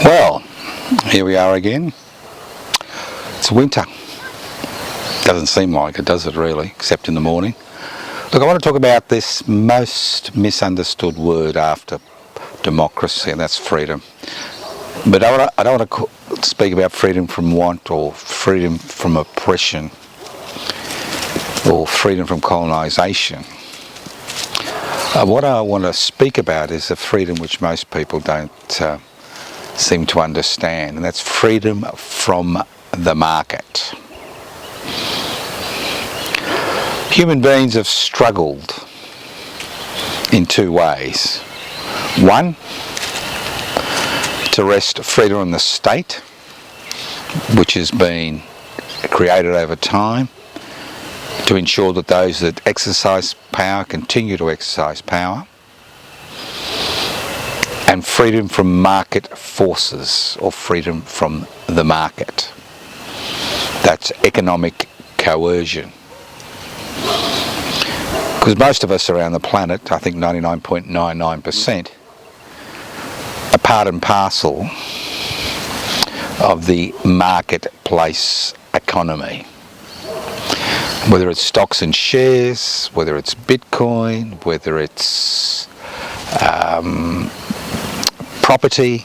Well, here we are again. It's winter. Doesn't seem like it, does it really, except in the morning. Look, I want to talk about this most misunderstood word after democracy, and that's freedom. But I don't want to speak about freedom from want or freedom from oppression or freedom from colonisation. What I want to speak about is a freedom which most people don't seem to understand, and that's freedom from the market. Human beings have struggled in two ways. One, to wrest freedom from the state, which has been created over time to ensure that those that exercise power continue to exercise power, and freedom from market forces, or freedom from the market. That's economic coercion. Because most of us around the planet, I think 99.99%, are part and parcel of the marketplace economy. Whether it's stocks and shares, whether it's Bitcoin, whether it's property.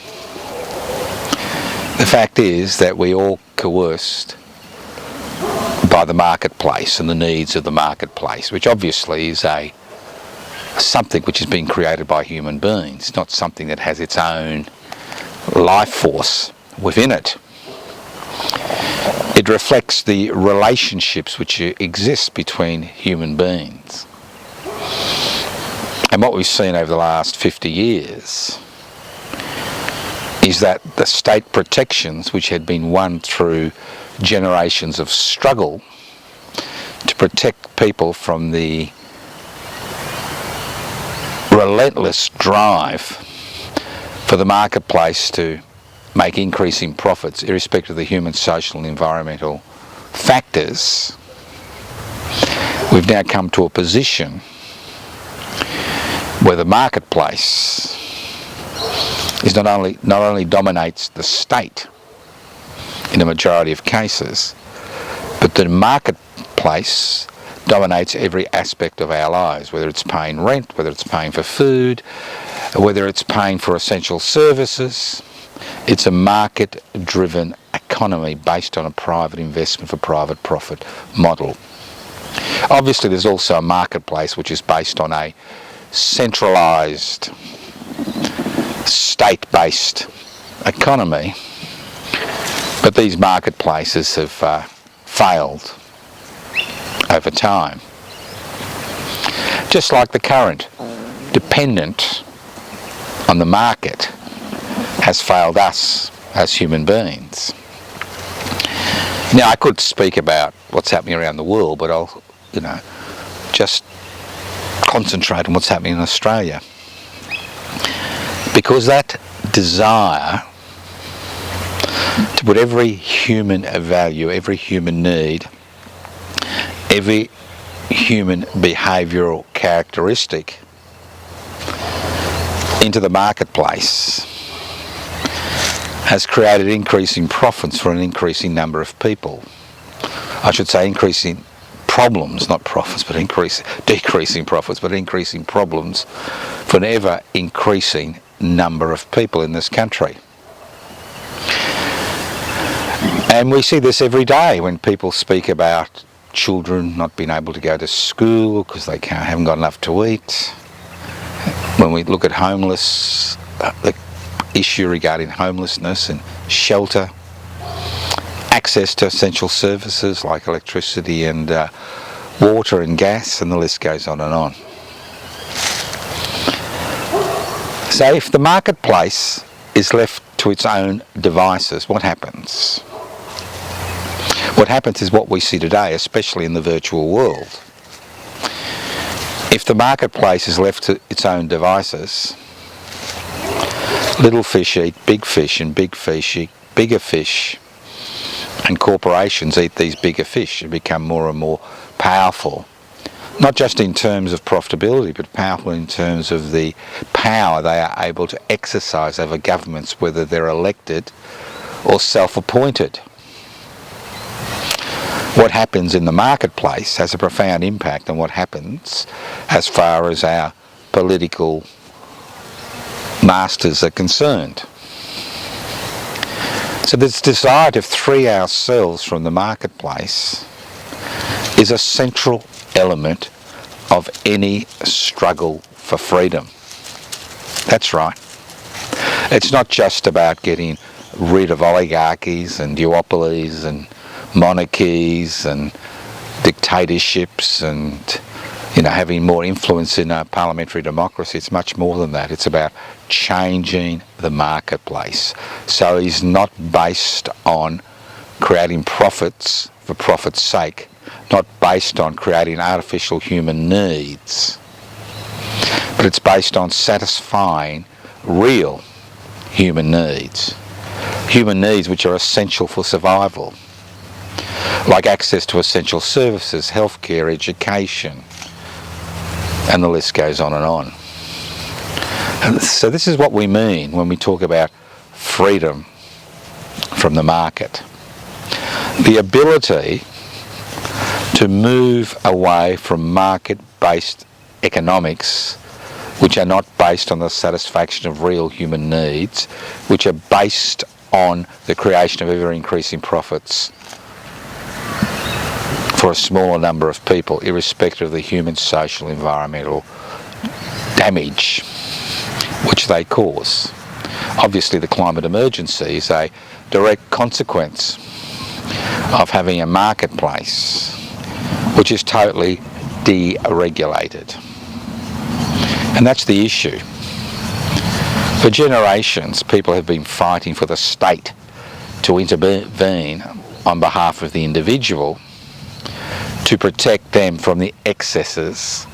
The fact is that we all coerced by the marketplace and the needs of the marketplace, which obviously is something which has been created by human beings, not something that has its own life force within it. It reflects the relationships which exist between human beings. And what we've seen over the last 50 years is that the state protections which had been won through generations of struggle to protect people from the relentless drive for the marketplace to make increasing profits, irrespective of the human, social and environmental factors, we've now come to a position where the marketplace is not only dominates the state in a majority of cases, but the marketplace dominates every aspect of our lives, whether it's paying rent, whether it's paying for food, whether it's paying for essential services. It's a market-driven economy based on a private investment for private profit model. Obviously, there's also a marketplace which is based on a centralised, state-based economy, but these marketplaces have failed over time. Just like the current, dependent on the market, has failed us as human beings. Now, I could speak about what's happening around the world, but I'll, just concentrate on what's happening in Australia. Because that desire to put every human value, every human need, every human behavioural characteristic into the marketplace has created increasing profits for an increasing number of people. I should say increasing problems, not profits, but decreasing profits, but increasing problems for an ever increasing number of people in this country. And we see this every day when people speak about children not being able to go to school because they haven't got enough to eat. When we look at homeless, the issue regarding homelessness and shelter, access to essential services like electricity and water and gas, and the list goes on and on. So if the marketplace is left to its own devices, what happens? What happens is what we see today, especially in the virtual world. If the marketplace is left to its own devices, little fish eat big fish, and big fish eat bigger fish, and corporations eat these bigger fish and become more and more powerful not just in terms of profitability, but powerful in terms of the power they are able to exercise over governments, whether they're elected or self-appointed. What happens in the marketplace has a profound impact on what happens as far as our political masters are concerned. So this desire to free ourselves from the marketplace is a central element of any struggle for freedom. That's right. It's not just about getting rid of oligarchies and duopolies and monarchies and dictatorships and having more influence in our parliamentary democracy. It's much more than that. It's about changing the marketplace. So it's not based on creating profits for profit's sake, not based on creating artificial human needs, but it's based on satisfying real human needs which are essential for survival, like access to essential services, healthcare, education, and the list goes on and on. And so this is what we mean when we talk about freedom from the market. The ability to move away from market-based economics, which are not based on the satisfaction of real human needs, which are based on the creation of ever-increasing profits for a smaller number of people, irrespective of the human, social, environmental damage which they cause. Obviously, the climate emergency is a direct consequence of having a marketplace which is totally deregulated. And that's the issue. For generations, people have been fighting for the state to intervene on behalf of the individual to protect them from the excesses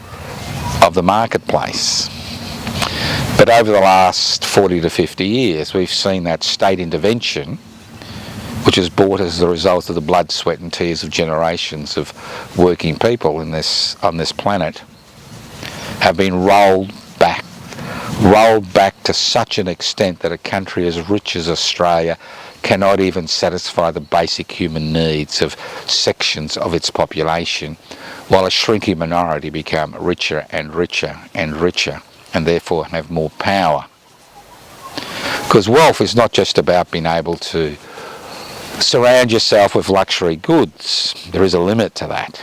of the marketplace. But over the last 40 to 50 years, we've seen that state intervention, which is brought as the result of the blood, sweat and tears of generations of working people on this planet, have been rolled back to such an extent that a country as rich as Australia cannot even satisfy the basic human needs of sections of its population, while a shrinking minority become richer and richer and richer, and therefore have more power. Because wealth is not just about being able to surround yourself with luxury goods. There is a limit to that.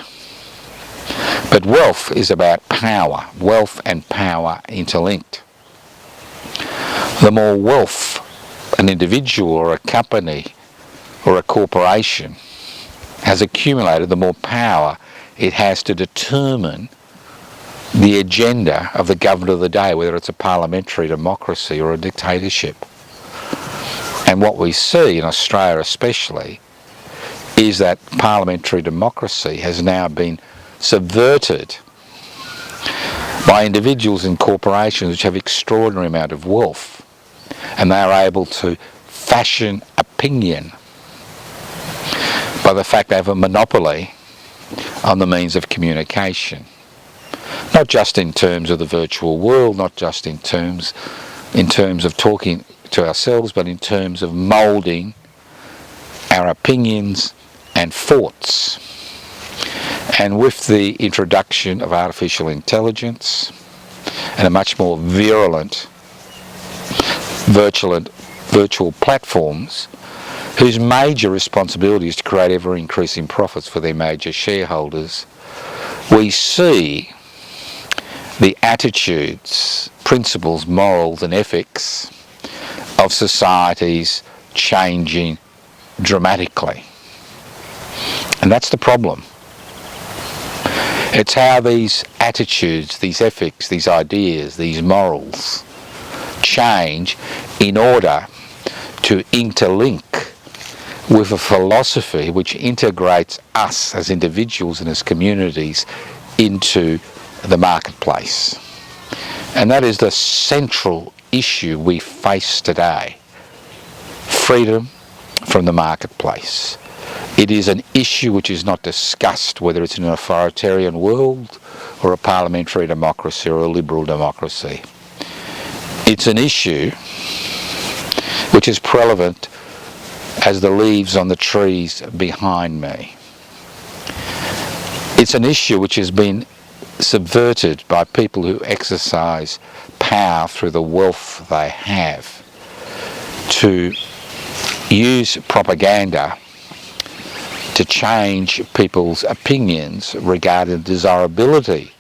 But wealth is about power. Wealth and power interlinked. The more wealth an individual or a company or a corporation has accumulated, the more power it has to determine the agenda of the government of the day, whether it's a parliamentary democracy or a dictatorship. And what we see in Australia especially is that parliamentary democracy has now been subverted by individuals and corporations which have extraordinary amount of wealth, and they are able to fashion opinion by the fact they have a monopoly on the means of communication. Not just in terms of the virtual world, not just in terms of talking to ourselves, but in terms of moulding our opinions and thoughts. And with the introduction of artificial intelligence and a much more virulent virtual platforms, whose major responsibility is to create ever-increasing profits for their major shareholders, we see the attitudes, principles, morals and ethics of societies changing dramatically. And that's the problem. It's how these attitudes, these ethics, these ideas, these morals change in order to interlink with a philosophy which integrates us as individuals and as communities into the marketplace. And that is the central issue we face today. Freedom from the marketplace. It is an issue which is not discussed, whether it's in an authoritarian world or a parliamentary democracy or a liberal democracy. It's an issue which is prevalent as the leaves on the trees behind me. It's an issue which has been subverted by people who exercise power through the wealth they have to use propaganda to change people's opinions regarding the desirability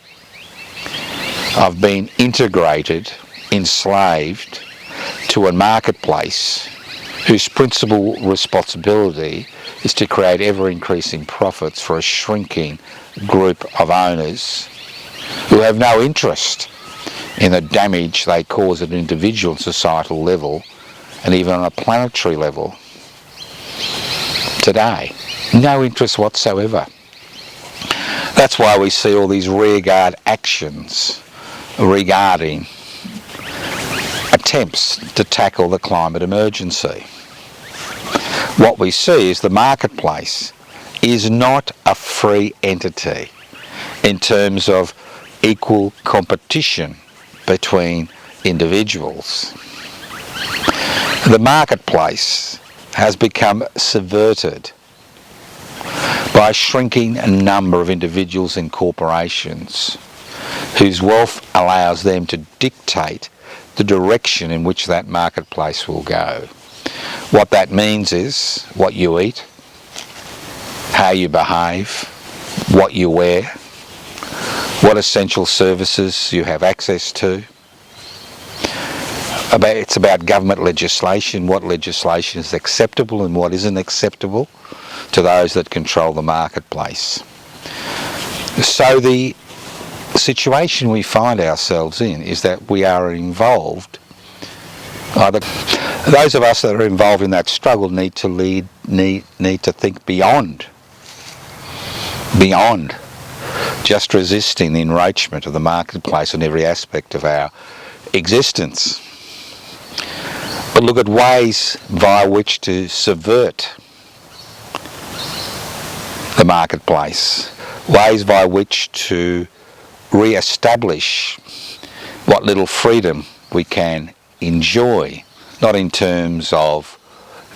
of being integrated, enslaved to a marketplace whose principal responsibility is to create ever-increasing profits for a shrinking group of owners who have no interest in the damage they cause at an individual and societal level and even on a planetary level today. No interest whatsoever. That's why we see all these rearguard actions regarding attempts to tackle the climate emergency. What we see is the marketplace is not a free entity in terms of equal competition between individuals. The marketplace has become subverted by a shrinking number of individuals and corporations whose wealth allows them to dictate the direction in which that marketplace will go. What that means is what you eat, how you behave, what you wear, what essential services you have access to. It's about government legislation, what legislation is acceptable and what isn't acceptable to those that control the marketplace. So the situation we find ourselves in is that we are involved, those of us that are involved in that struggle need to think beyond just resisting the enroachment of the marketplace in every aspect of our existence, but look at ways via which to subvert the marketplace, ways by which to re-establish what little freedom we can enjoy, not in terms of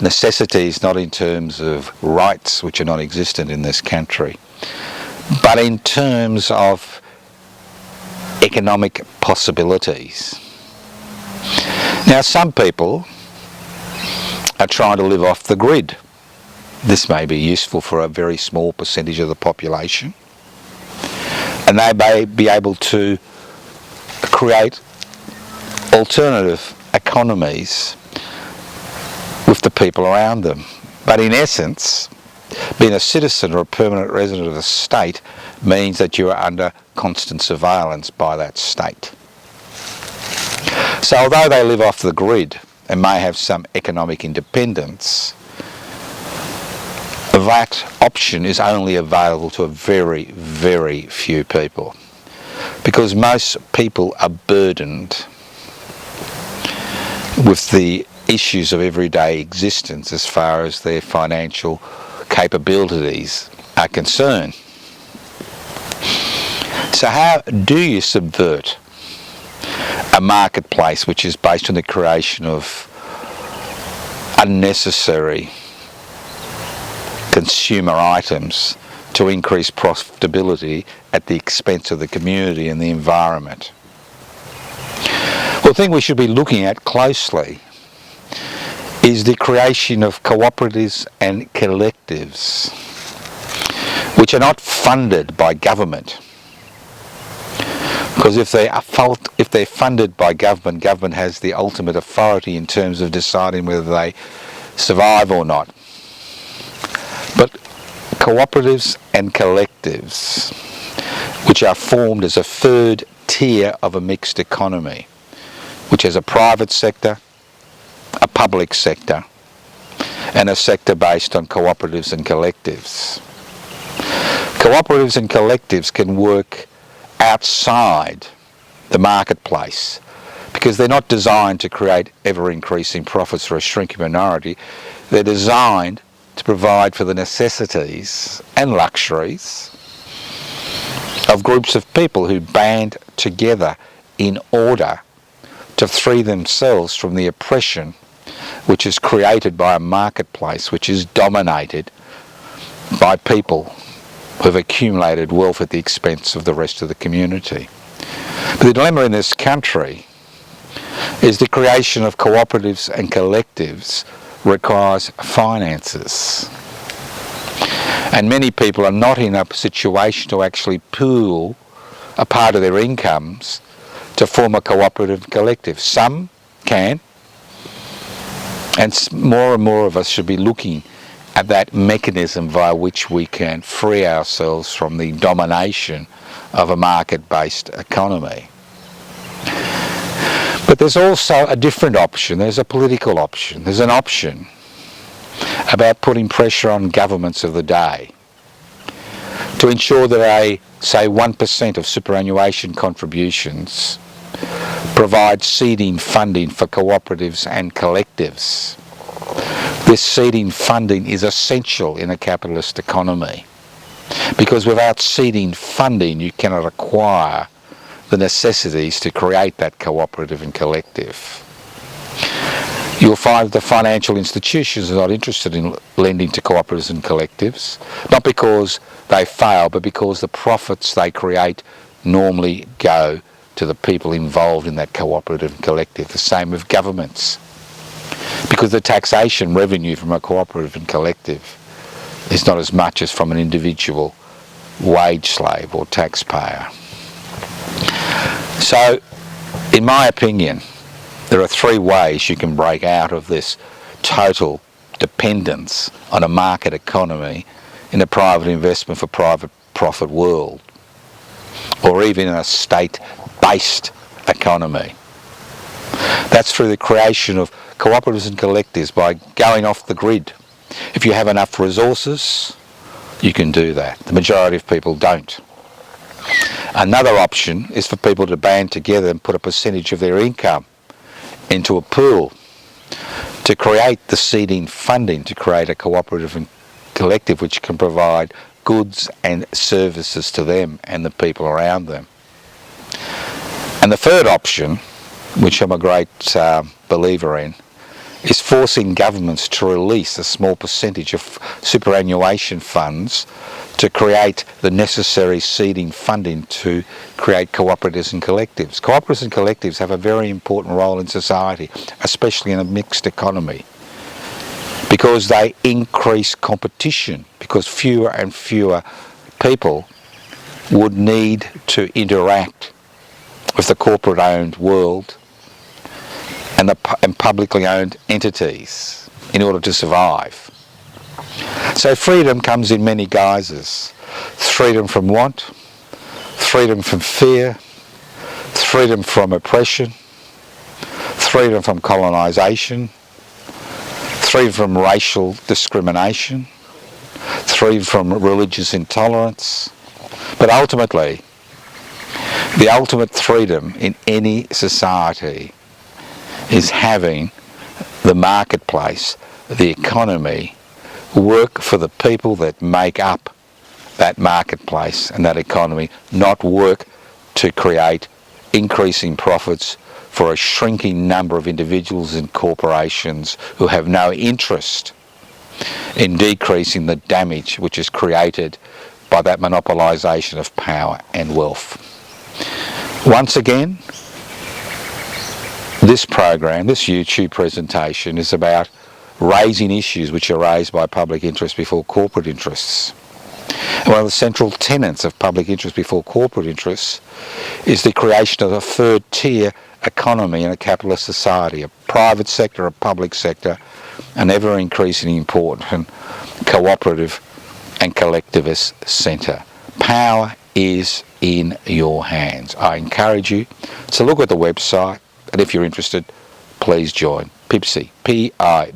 necessities, not in terms of rights which are non-existent in this country, but in terms of economic possibilities. Now, some people are trying to live off the grid. This may be useful for a very small percentage of the population, and they may be able to create alternative economies with the people around them. But in essence, being a citizen or a permanent resident of the state means that you are under constant surveillance by that state. So although they live off the grid and may have some economic independence, that option is only available to a very, very few people, because most people are burdened with the issues of everyday existence as far as their financial capabilities are concerned. So how do you subvert a marketplace which is based on the creation of unnecessary consumer items to increase profitability at the expense of the community and the environment? Well, the thing we should be looking at closely is the creation of cooperatives and collectives which are not funded by government. Because if they're funded by government, government has the ultimate authority in terms of deciding whether they survive or not. But cooperatives and collectives, which are formed as a third tier of a mixed economy, which has a private sector, a public sector, and a sector based on cooperatives and collectives. Cooperatives and collectives can work outside the marketplace because they're not designed to create ever-increasing profits for a shrinking minority. They're designed to provide for the necessities and luxuries of groups of people who band together in order to free themselves from the oppression which is created by a marketplace which is dominated by people who have accumulated wealth at the expense of the rest of the community. But the dilemma in this country is the creation of cooperatives and collectives requires finances. And many people are not in a situation to actually pool a part of their incomes to form a cooperative collective. Some can, and more and more of us should be looking at that mechanism via which we can free ourselves from the domination of a market-based economy. But there's also a different option. There's a political option. There's an option about putting pressure on governments of the day to ensure that say 1% of superannuation contributions provide seeding funding for cooperatives and collectives. This seeding funding is essential in a capitalist economy, because without seeding funding you cannot acquire the necessities to create that cooperative and collective. You'll find the financial institutions are not interested in lending to cooperatives and collectives, not because they fail, but because the profits they create normally go to the people involved in that cooperative and collective. The same with governments, because the taxation revenue from a cooperative and collective is not as much as from an individual wage slave or taxpayer. So, in my opinion, there are three ways you can break out of this total dependence on a market economy in a private investment for private profit world, or even in a state-based economy. That's through the creation of cooperatives and collectives by going off the grid. If you have enough resources, you can do that. The majority of people don't. Another option is for people to band together and put a percentage of their income into a pool to create the seeding funding to create a cooperative and collective which can provide goods and services to them and the people around them. And the third option, which I'm a great believer in, is forcing governments to release a small percentage of superannuation funds to create the necessary seeding funding to create cooperatives and collectives. Cooperatives and collectives have a very important role in society, especially in a mixed economy, because they increase competition, because fewer and fewer people would need to interact with the corporate-owned world and publicly owned entities in order to survive. So freedom comes in many guises. Freedom from want, freedom from fear, freedom from oppression, freedom from colonisation, freedom from racial discrimination, freedom from religious intolerance. But ultimately, the ultimate freedom in any society is having the marketplace, the economy, work for the people that make up that marketplace and that economy, not work to create increasing profits for a shrinking number of individuals and corporations who have no interest in decreasing the damage which is created by that monopolisation of power and wealth. Once again, this program, this YouTube presentation, is about raising issues which are raised by public interest before corporate interests. And one of the central tenets of public interest before corporate interests is the creation of a third tier economy in a capitalist society, a private sector, a public sector, an ever increasingly important cooperative and collectivist centre. Power is in your hands. I encourage you to look at the website, and if you're interested, please join pibci, pibci.net.